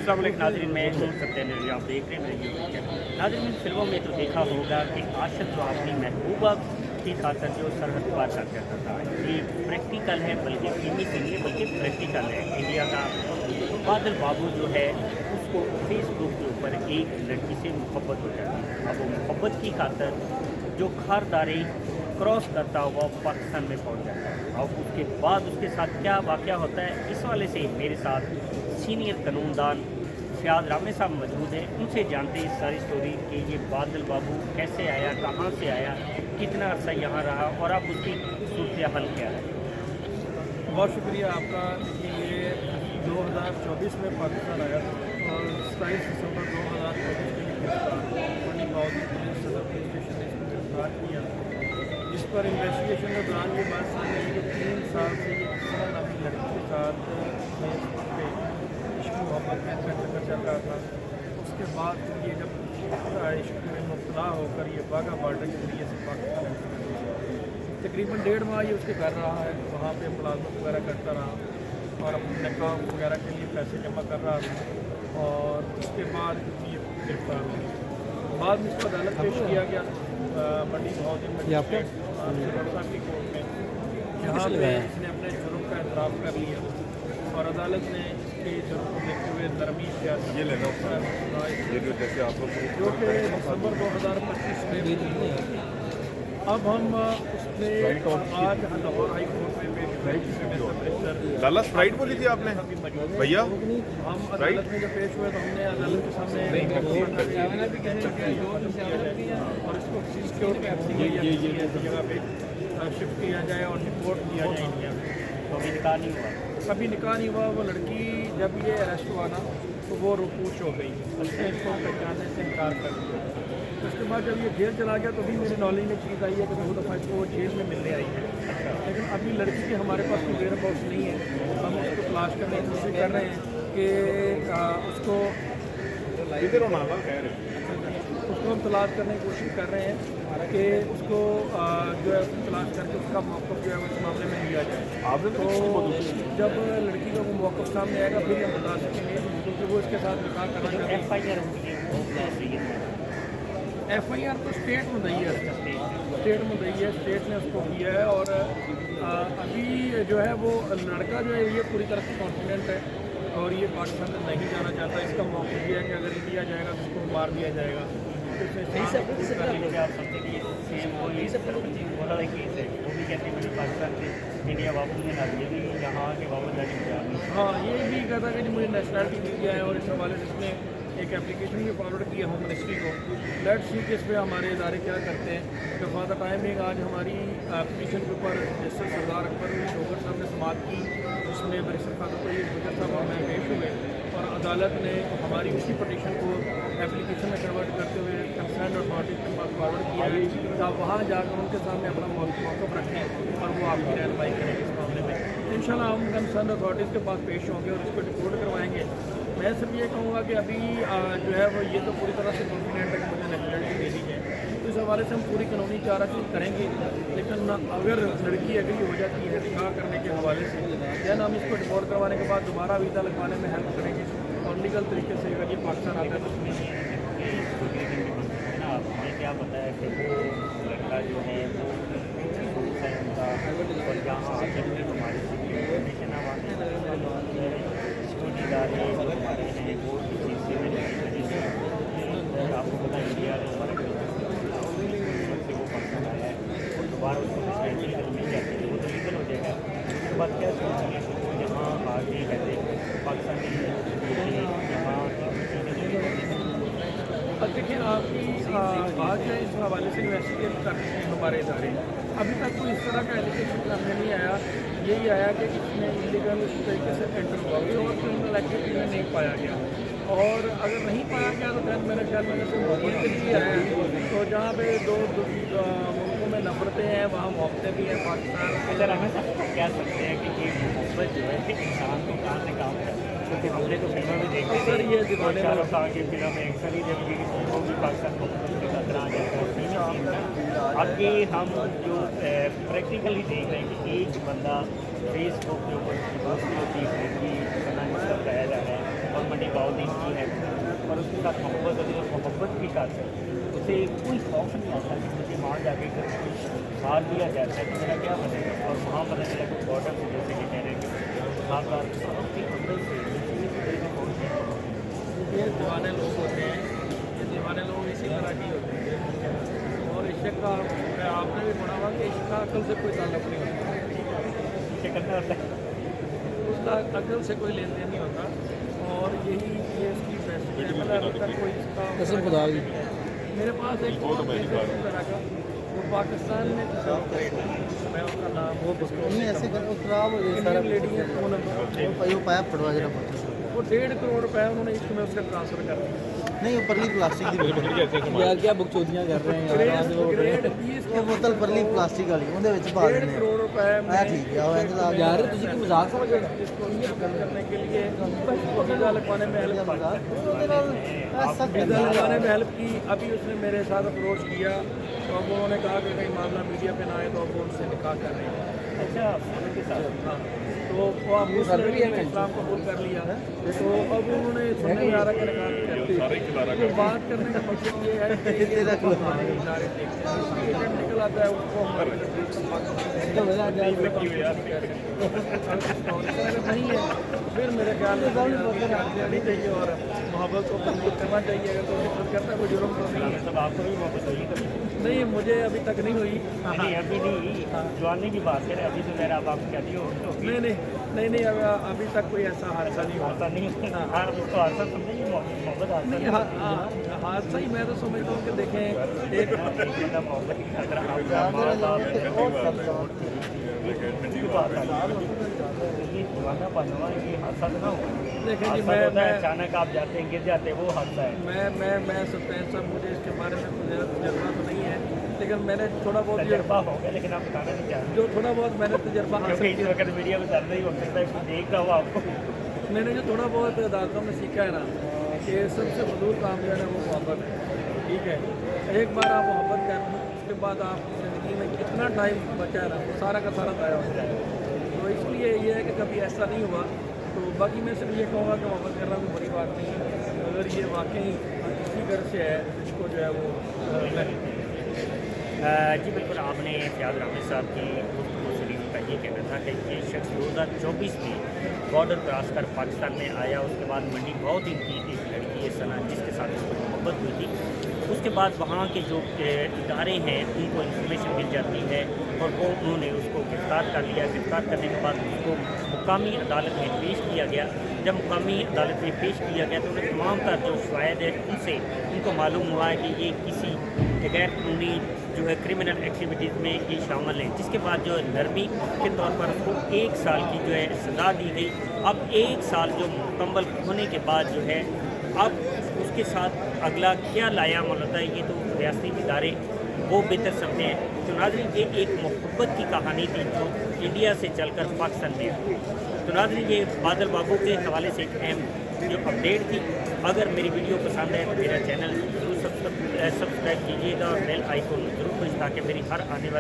अस्सलाम वालेकुम नाज़रीन, मैं हूँ सत्यान, आप देख रहे हैं मेरे यूट्यूब चैनल। नाज़रीन, फिल्मों में तो देखा होगा कि आशिक जो अपनी महबूबा की खातिर जो सरहद पार कर जाता था, ये प्रैक्टिकल है, बल्कि फिल्मी नहीं है बल्कि प्रैक्टिकल है। इंडिया का बादल बाबू जो है उसको फेसबुक के ऊपर एक लड़की से मोहब्बत हो जाती है। अब वो मोहब्बत की खातिर जो खारदारी क्रॉस करता हुआ पाकिस्तान में पहुंच जाता है। और उसके बाद उसके साथ क्या वाक़या होता है, इस वाले से मेरे साथ सीनियर कानूनदान फयाज रामे साहब मौजूद हैं। उनसे जानते हैं सारी स्टोरी कि ये बादल बाबू कैसे आया, कहाँ से आया, कितना अर्सा यहाँ रहा और अब उसकी सूरत हाल क्या है। बहुत शुक्रिया आपका। देखिए, ये 2024 में पाकिस्तान आया था और 27 दिसंबर 2024 के गिरफ्तार पुलिस सदर पुलिस स्टेशन ने इसको गिरफ्तार किया, जिस पर इन्वेस्टिगेशन के दौरान ये बात सामने आई कि 3 साल से ये किसी नामी लड़की के साथ इश्क मोहब्बत में चक्कर चल रहा था। उसके बाद फिर ये जब इश्क में मुब्तला होकर ये वाघा बॉर्डर के जरिए से पाकिस्तान तकरीबन 1.5 माह ये उसके घर रहा है। वहाँ पे मुलाजमत वगैरह करता रहा और अपने निकाह वगैरह के लिए पैसे जमा कर रहा था और उसके बाद ये गिरफ्तार हो गया। बाद में इसको अदालत पेश किया गया मंडी हाउसिंग मजिस्ट्रेट साहब की कोर्ट में, जहाँ पे इसने अपने जुर्म का एतराफ़ कर लिया और अदालत ने इसके जुर्म को देखते हुए नरमी इख्तियार की, जो कि दिसंबर 2025 में। अब हम उसने आज लाहौर हाई कोर्ट में पेश लाला स्प्राइट बोली थी आपने भैया। हम अदालत में जब पेश हुए तो हमने अदालत के सामने और इसको सिक्योर जगह पे शिफ्ट किया जाए और रिपोर्ट दिया जाए इंडिया में। तो अभी निकाह नहीं हुआ, कभी निकाह नहीं हुआ। वो लड़की जब ये अरेस्ट हुआ ना तो वो रुपूश हो गई, उसने इसको पहचानने से इनकार कर दिया। उसके बाद जब ये जेल चला गया तो भी मेरे नॉलेज में चीज़ आई है कि 2 दफ़ा इसको जेल में मिलने आई है, लेकिन अभी लड़की की हमारे पास कोई वेयर बॉक्स नहीं है। हम उसको तलाश करने की कोशिश कर रहे हैं कि उसको हम तलाश करने की कोशिश कर रहे हैं कि उसको जो है तलाश करके उसका मौक़िफ़ जो है इस मामले में लिया जाए। तो जब लड़की का वो मौक़िफ़ सामने आएगा फिर हम बता सकेंगे, क्योंकि वो इसके साथ निकाह करना चाहते हैं। FIR तो स्टेट मुद्दई है, स्टेट मुद्दई है, स्टेट ने उसको किया है। और अभी जो है वो लड़का जो है ये पूरी तरह से कॉन्फिडेंट है और ये पाकिस्तान में नहीं जाना चाहता। इसका मौक़िफ़ ये है कि अगर इंडिया जाएगा तो उसको मार दिया जाएगा। इंडिया वापस नहीं आती है, यहाँ के वापस जाने की। हाँ, ये भी कहता है कि मुझे नेशनलिटी मिल गया है और इस हवाले से इसने एक एप्लीकेशन भी फॉरवर्ड की है होम मिनिस्ट्री को। लेट्स सी कि इस पर हमारे इदारे क्या करते हैं। तो फॉर द टाइमिंग आज हमारी पिटीशन के ऊपर जस्टिस सरदार अकबर शोगर साहब ने समाप्त की, जिसमें बैरिस्टर खानम तैयब गुजर साहब और मैं पेश हुए और अदालत ने हमारी उसी पटिशन को एप्लीकेशन में कन्वर्ट करते हुए कंसर्न अथॉरिटी के पास फॉरवर्ड किया है कि आप वहाँ जाकर उनके सामने अपना मौक़िफ़ रखें और वो आपकी रहनुमाई करेंगे इस मामले में। इंशाल्लाह हम कंसर्न अथॉरिटीज़ के पास पेश होंगे और इसको रिपोर्ट करवाएंगे। मैं सिर्फ ये कहूँगा कि अभी जो है वो ये तो पूरी तरह से कॉन्फिडेंट है कि मुझे नेशनलिटी दे दी जाए, तो इस हवाले से हम पूरी कानूनी चाराजोई करेंगे। लेकिन अगर लड़की एग्री हो जाती है निकाह करने के हवाले से, दैन हम इसको डिपोर्ट करवाने के बाद दोबारा वीज़ा लगवाने में हेल्प करेंगे और लीगल तरीके से अगर ये पाकिस्तान आता है तो आपने क्या बताया कि वो लड़का जो है वो उनका और यहाँ आके हमारे इदारे हमारे हैं वो इस हिस्से में आपको पता इंडिया ने हमारे से वो पाकिस्तान आया है और दोबारा उसको लीगल मिल जाती है, वो तो लीगल हो जाएगा। उसके बाद क्या सोचेंगे वो यहाँ आगे कहते पाकिस्तानी यहाँ। अब देखिए, आपकी बात है इस हवाले से इन्वेस्टिगेट कर रहे हैं हमारे इदारे। अभी तक कोई इस तरह का एलिगेशन सामने नहीं आया। यही आया कि इसमें इलीगल तरीके से एंटर हुआ और क्रिमिनल एक्टिविटी में नहीं पाया गया। और अगर नहीं पाया गया तो दैन मेरे ख्याल में से मोहब्बत के लिए आया है। तो जहाँ पे दो मुल्कों में नफरतें हैं वहाँ मोहब्बतें भी हैं। पाकिस्तान अगर हमें कह सकते हैं कि ये मोहब्बत जो है इंसान को कहाँ से काम करती है, क्योंकि हमने तो फिल्में भी देखी सर ये दीवाने शाहरुख खान की फिल्म में अक्सर ही जब वो भी पाकिस्तान को खतरा आ जाता है। अब ये हम जो प्रैक्टिकली देख रहे हैं कि एक बंदा फेसबुक के ऊपर दोस्ती होती है, लगाया जा रहा है और शादी बहुत दिन की है और उसके साथ मोहब्बत होती है, मोहब्बत के साथ उसे कोई खौफ नहीं आता कि मुझे वहाँ जाके अगर कोई मार दिया जाता है तो मेरा क्या बनेगा। और वहाँ पता चला कि बॉर्डर से जैसे कि कह रहे हैं कि बार के अंदर से ये दीवाने लोग होते हैं, ये दीवाने लोग इसी तरह की होते हैं। और इश्क का आपने भी पढ़ा हुआ कि इश्क का अकल से कोई ताल्लुक नहीं होता, ये करना होता है। उसका अकल से कोई लेन देन नहीं होता। और यही ये इसकी बेस्ट है। मतलब अभी तक कोई इसका मेरे पास एक और केस है इसी तरह का, वो पाकिस्तान में मैं उसका नाम वो नहीं ऐसे कर खराब हो गई सारा लेडी है, यो पाया पड़वा जरा बहुत वो 1.5 करोड़ रुपए उन्होंने इसको में उसका ट्रांसफर कर दिया। नहीं वो परली प्लास्टिक की क्या क्या बकचोदियां कर रहे हैं यार ग्रेड 20 ਇਹ ਬੋਤਲ ਪਰਲੀ ਪਲਾਸਟਿਕ ਵਾਲੀ ਉਹਦੇ ਵਿੱਚ ਪਾ 1.5 ਦਿੰਦੇ करोड़ रुपए ਆ ਠੀਕ ਹੈ ਉਹ ਇੰਤਜ਼ਾਮ ਯਾਰ ਤੁਸੀਂ ਕੀ ਮਜ਼ਾਕ ਸਮਝ ਰਹੇ ਹੋ इसको लीगल करने के लिए वीज़ा लगवाने में हेल्प ਉਹਦੇ ਨਾਲ ਐਸਾ वीज़ा लगवाने में हेल्प की। अभी उसने मेरे साथ अप्रोच किया तो अब उन्होंने कहा कि कहीं मामला मीडिया पे ना आए तो अब वो उनसे निकाह कर रहे हैं। अच्छा फोन के साथ हाँ, तो वो अब उसने भी इस्लाम कबूल कर लिया है। तो अब उन्होंने सुनने में आ रहा कि निकाह कर दिया। तो बात करने का मकसद ये है कि ये हमारे इदारे देखते हैं, जब निकल आता है उसको हमारे नहीं है। फिर मेरे ख्याल में देनी चाहिए और मोहब्बत को कबूल करना चाहिए। अगर कोई नफरत करता है कोई जुर्म तो नहीं है। मतलब आपको भी मोहब्बत हुई कभी? नहीं, मुझे अभी तक नहीं हुई। नहीं अभी नहीं, जवानी की बात करें अभी तो मेरा आप कहती हो तो नहीं अभी तक कोई ऐसा हादसा नहीं हुआ। ऐसा नहीं हाँ उसको हादसा समझेंगे मोहब्बत हादसा नहीं हादसा ही मैं तो समझता हूँ कि देखें एक मोहब्बत की अगर ये दीवाना बनवा ये हादसा तो ना हो। देखें जी हादसा होता है अचानक आप जाते हैं गिर जाते हैं वो हादसा है। मैं सत्यान साहब मुझे इसके बारे में कुछ तजर्बा तो नहीं है, लेकिन मैंने थोड़ा बहुत तजर्बा हो गया लेकिन आप बताना नहीं चाहते जो थोड़ा बहुत मैंने तजर्बा क्योंकि हासिल इस किया। वक्त मीडिया में चल रही हो सकता है कुछ देख रहा हो आपको। मैंने जो थोड़ा बहुत अदालतों में सीखा है ना कि सबसे फजूल काम जो है ना वो मोहब्बत है। ठीक है, एक बार आप मोहब्बत कर लो उसके बाद आप ज़िंदगी में कितना टाइम बचा है ना वो सारा का सारा ज़ाया हो जाएगा। तो इसलिए ये है कि कभी ऐसा नहीं हुआ। तो बाकी मैं सिर्फ ये कहूँगा कि मोहब्बत करना कोई बड़ी बात नहीं है। अगर ये वाकई इसी घर से है इसको जो है वो जी बिल्कुल आपने फयाज रामी साहब की गुफ्तगू सुनी का ये कहना था कि ये शख्स 2024 में बॉर्डर क्रॉस कर पाकिस्तान में आया। उसके बाद मंडी बहुत दिन की एक लड़की है सना जिसके साथ उसको मोहब्बत हुई थी। उसके बाद वहाँ के जो इदारे हैं उनको इन्फॉर्मेशन मिल जाती है और वो उन्होंने उसको गिरफ्तार कर लिया। गिरफ्तार करने के बाद उसको मुकामी अदालत में पेश किया गया। जब मुकामी अदालत में पेश किया गया तो उन्हें तमाम तर जो शवायद है उनसे उनको मालूम हुआ है कि ये किसी गैर कानूनी जो है क्रिमिनल एक्टिविटीज़ में ये शामिल हैं। जिसके बाद जो है नरमी के तौर पर उसको 1 साल की जो है सज़ा दी गई। अब 1 साल जो मुकम्मल होने के बाद जो है अब उसके साथ अगला क्या लाया होता है ये तो रियासती इदारे वो बेहतर समझते हैं। तो नाज़रीन ये एक मोहब्बत की कहानी थी जो इंडिया से चलकर पाकिस्तान में आई। तो नाज़रीन ये बादल बाबू के हवाले से एक अहम जो अपडेट थी। अगर मेरी वीडियो पसंद है तो मेरा चैनल जरूर सब्सक्राइब कीजिएगा और बेल आइकन जरूर प्रेस ताकि मेरी हर आने वाली